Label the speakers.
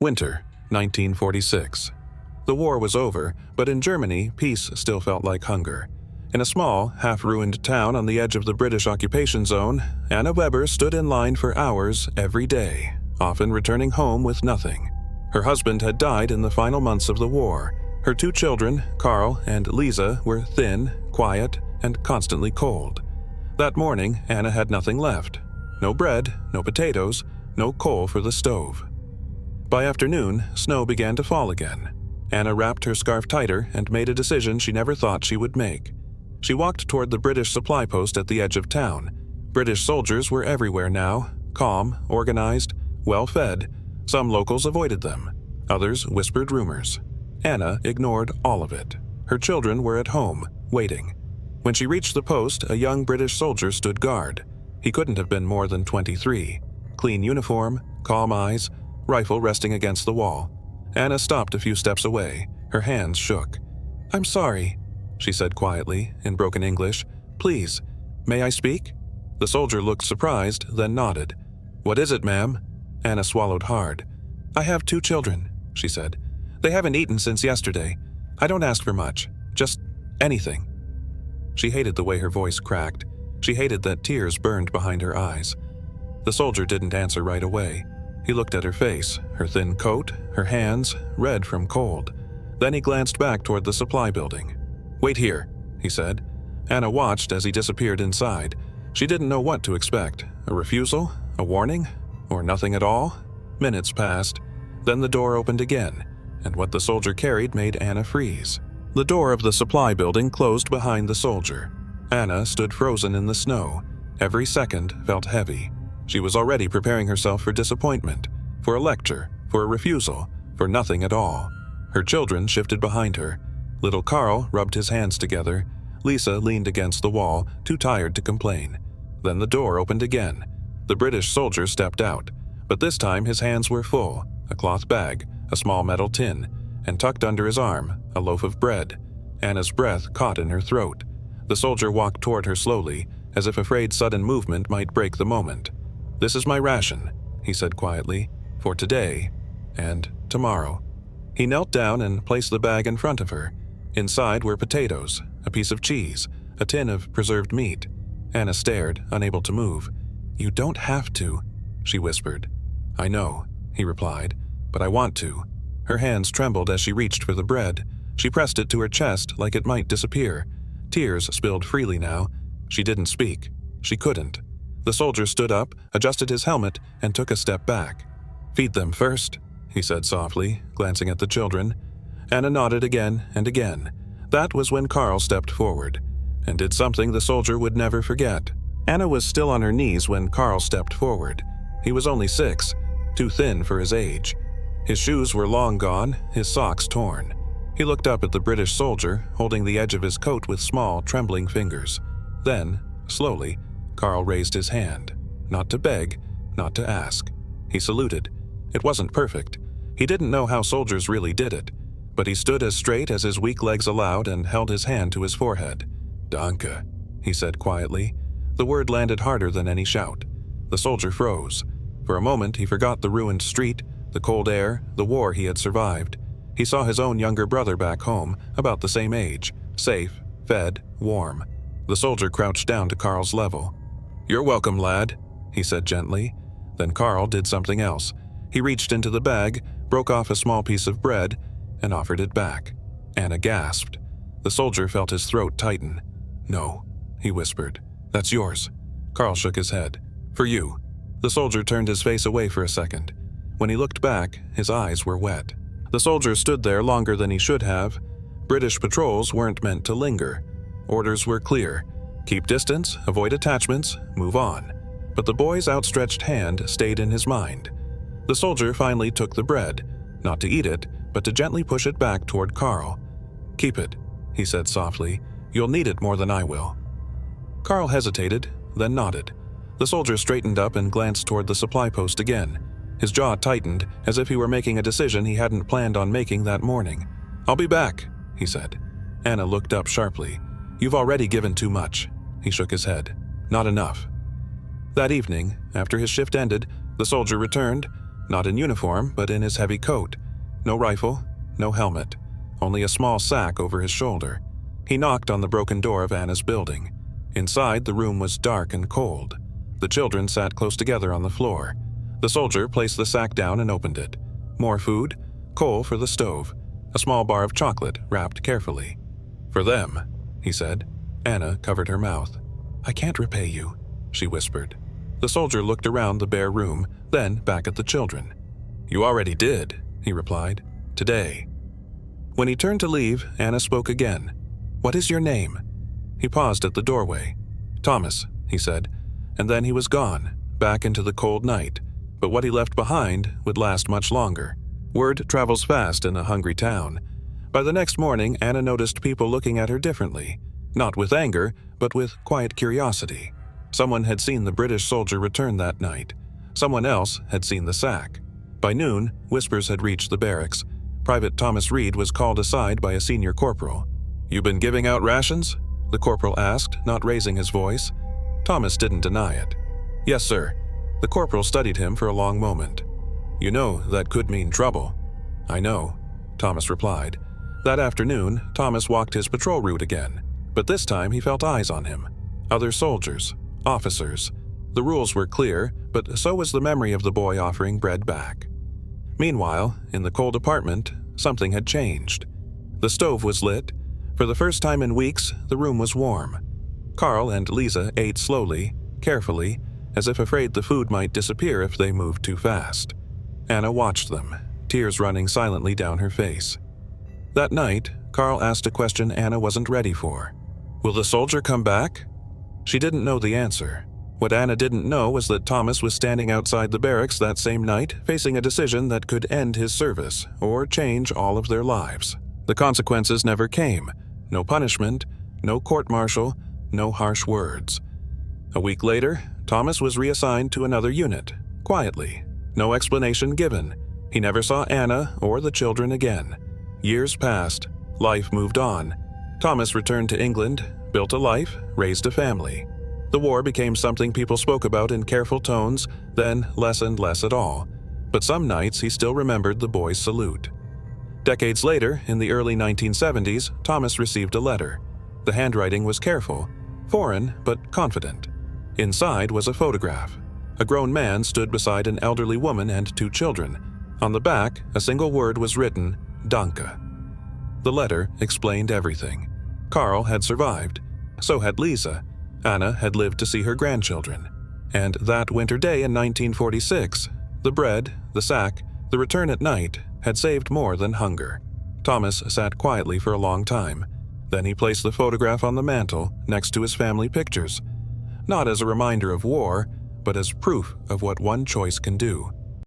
Speaker 1: Winter, 1946. The war was over, but in Germany, peace still felt like hunger. In a small, half-ruined town on the edge of the British occupation zone, Anna Weber stood in line for hours every day, often returning home with nothing. Her husband had died in the final months of the war. Her two children, Carl and Lisa, were thin, quiet, and constantly cold. That morning, Anna had nothing left. No bread, no potatoes, no coal for the stove. By afternoon, snow began to fall again. Anna wrapped her scarf tighter and made a decision she never thought she would make. She walked toward the British supply post at the edge of town. British soldiers were everywhere now, calm, organized, well-fed. Some locals avoided them. Others whispered rumors. Anna ignored all of it. Her children were at home, waiting. When she reached the post, a young British soldier stood guard. He couldn't have been more than 23. Clean uniform, calm eyes, rifle resting against the wall. Anna stopped a few steps away. Her hands shook. "I'm sorry," she said quietly, in broken English. "Please, may I speak?" The soldier looked surprised, then nodded. "What is it, ma'am?" Anna swallowed hard. "I have two children," she said. "They haven't eaten since yesterday. I don't ask for much, just anything." She hated the way her voice cracked. She hated that tears burned behind her eyes. The soldier didn't answer right away. He looked at her face, her thin coat, her hands, red from cold. Then he glanced back toward the supply building. "Wait here," he said. Anna watched as he disappeared inside. She didn't know what to expect. A refusal? A warning? Or nothing at all? Minutes passed. Then the door opened again, and what the soldier carried made Anna freeze. The door of the supply building closed behind the soldier. Anna stood frozen in the snow. Every second felt heavy. She was already preparing herself for disappointment, for a lecture, for a refusal, for nothing at all. Her children shifted behind her. Little Carl rubbed his hands together. Lisa leaned against the wall, too tired to complain. Then the door opened again. The British soldier stepped out, but this time his hands were full, a cloth bag, a small metal tin, and tucked under his arm, a loaf of bread. Anna's breath caught in her throat. The soldier walked toward her slowly, as if afraid sudden movement might break the moment. "This is my ration," he said quietly, "for today and tomorrow." He knelt down and placed the bag in front of her. Inside were potatoes, a piece of cheese, a tin of preserved meat. Anna stared, unable to move. "You don't have to," she whispered. "I know," he replied, "but I want to." Her hands trembled as she reached for the bread. She pressed it to her chest like it might disappear. Tears spilled freely now. She didn't speak. She couldn't. The soldier stood up, adjusted his helmet, and took a step back. "Feed them first," he said softly, glancing at the children. Anna nodded again and again. That was when Carl stepped forward, and did something the soldier would never forget. Anna was still on her knees when Carl stepped forward. He was only 6, too thin for his age. His shoes were long gone, his socks torn. He looked up at the British soldier, holding the edge of his coat with small, trembling fingers. Then, slowly, Carl raised his hand. Not to beg, not to ask. He saluted. It wasn't perfect. He didn't know how soldiers really did it, but he stood as straight as his weak legs allowed and held his hand to his forehead. "Danke," he said quietly. The word landed harder than any shout. The soldier froze. For a moment he forgot the ruined street, the cold air, the war he had survived. He saw his own younger brother back home, about the same age, safe, fed, warm. The soldier crouched down to Carl's level. "You're welcome, lad," he said gently. Then Carl did something else. He reached into the bag, broke off a small piece of bread, and offered it back. Anna gasped. The soldier felt his throat tighten. "No," he whispered. "That's yours." Carl shook his head. "For you." The soldier turned his face away for a second. When he looked back, his eyes were wet. The soldier stood there longer than he should have. British patrols weren't meant to linger. Orders were clear. Keep distance, avoid attachments, move on. But the boy's outstretched hand stayed in his mind. The soldier finally took the bread, not to eat it, but to gently push it back toward Carl. "Keep it," he said softly. "You'll need it more than I will." Carl hesitated, then nodded. The soldier straightened up and glanced toward the supply post again. His jaw tightened, as if he were making a decision he hadn't planned on making that morning. "I'll be back," he said. Anna looked up sharply. "You've already given too much." He shook his head. "Not enough." That evening, after his shift ended, the soldier returned. Not in uniform, but in his heavy coat. No rifle, no helmet, only a small sack over his shoulder. He knocked on the broken door of Anna's building. Inside, the room was dark and cold. The children sat close together on the floor. The soldier placed the sack down and opened it. More food, coal for the stove, a small bar of chocolate wrapped carefully. "For them," he said. Anna covered her mouth. "I can't repay you," she whispered. The soldier looked around the bare room, then back at the children. "You already did," he replied. "Today." When he turned to leave, Anna spoke again. "What is your name?" He paused at the doorway. "Thomas," he said, and then he was gone, back into the cold night. But what he left behind would last much longer. Word travels fast in a hungry town. By the next morning, Anna noticed people looking at her differently, not with anger, but with quiet curiosity. Someone had seen the British soldier return that night. Someone else had seen the sack. By noon, whispers had reached the barracks. Private Thomas Reed was called aside by a senior corporal. "You been giving out rations?" the corporal asked, not raising his voice. Thomas didn't deny it. "Yes, sir." The corporal studied him for a long moment. "You know, that could mean trouble." "I know," Thomas replied. That afternoon, Thomas walked his patrol route again, but this time he felt eyes on him. Other soldiers, officers. The rules were clear, but so was the memory of the boy offering bread back. Meanwhile, in the cold apartment, something had changed. The stove was lit. For the first time in weeks, the room was warm. Carl and Lisa ate slowly, carefully, as if afraid the food might disappear if they moved too fast. Anna watched them, tears running silently down her face. That night, Carl asked a question Anna wasn't ready for. "Will the soldier come back?" She didn't know the answer. What Anna didn't know was that Thomas was standing outside the barracks that same night, facing a decision that could end his service or change all of their lives. The consequences never came. No punishment, no court-martial, no harsh words. A week later, Thomas was reassigned to another unit, quietly. No explanation given. He never saw Anna or the children again. Years passed. Life moved on. Thomas returned to England, built a life, raised a family. The war became something people spoke about in careful tones, then less and less at all. But some nights he still remembered the boy's salute. Decades later, in the early 1970s, Thomas received a letter. The handwriting was careful, foreign but confident. Inside was a photograph. A grown man stood beside an elderly woman and two children. On the back, a single word was written, "Danke." The letter explained everything. Carl had survived. So had Lisa. Anna had lived to see her grandchildren. And that winter day in 1946, the bread, the sack, the return at night had saved more than hunger. Thomas sat quietly for a long time. Then he placed the photograph on the mantel next to his family pictures. Not as a reminder of war, but as proof of what one choice can do.